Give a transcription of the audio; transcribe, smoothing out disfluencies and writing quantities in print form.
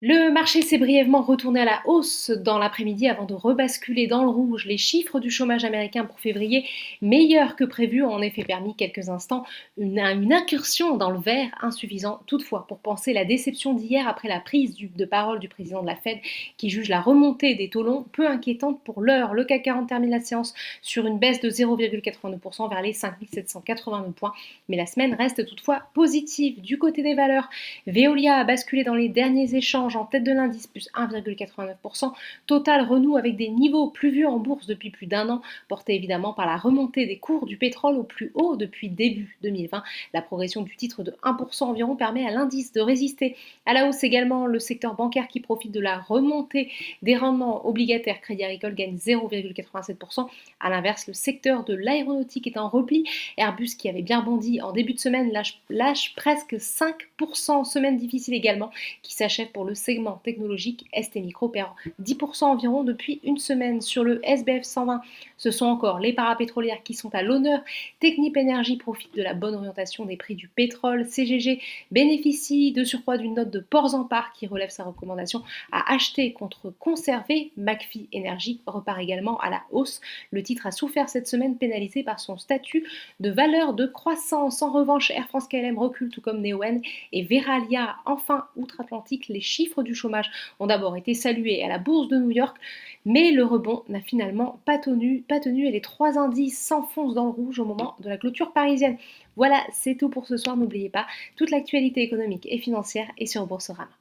Le marché s'est brièvement retourné à la hausse dans l'après-midi avant de rebasculer dans le rouge. Les chiffres du chômage américain pour février, meilleurs que prévu, ont en effet permis quelques instants une incursion dans le vert, insuffisant toutefois pour penser la déception d'hier après la prise de parole du président de la Fed qui juge la remontée des taux longs peu inquiétante pour l'heure. Le CAC 40 termine la séance sur une baisse de 0,82% vers les 5782 points, mais la semaine reste toutefois positive. Du côté des valeurs, Veolia a basculé dans les derniers échanges en tête de l'indice, plus 1,89%. Total renoue avec des niveaux plus vus en bourse depuis plus d'un an, portés évidemment par la remontée des cours du pétrole au plus haut depuis début 2020. La progression du titre de 1% environ permet à l'indice de résister. À la hausse également, le secteur bancaire qui profite de la remontée des rendements obligataires. Crédit Agricole gagne 0,87%. À l'inverse, le secteur de l'aéronautique est en repli. Airbus, qui avait bien bondi en début de semaine, lâche presque 5%. Semaine difficile également, qui s'achève pour le segment technologique. ST Micro perd 10% environ depuis une semaine. Sur le SBF 120, ce sont encore les parapétrolières qui sont à l'honneur. Technip Energy profite de la bonne orientation des prix du pétrole. CGG bénéficie de surcroît d'une note de Ports-en-Par qui relève sa recommandation à acheter contre conserver. McPhy Energy repart également à la hausse. Le titre a souffert cette semaine, pénalisé par son statut de valeur de croissance. En revanche, Air France KLM recule tout comme Neoen et Veralia. Enfin, outre-Atlantique, les chiffres du chômage ont d'abord été salués à la bourse de New York, mais le rebond n'a finalement pas tenu et les trois indices s'enfoncent dans le rouge au moment de la clôture parisienne. Voilà, c'est tout pour ce soir. N'oubliez pas, toute l'actualité économique et financière est sur Boursorama.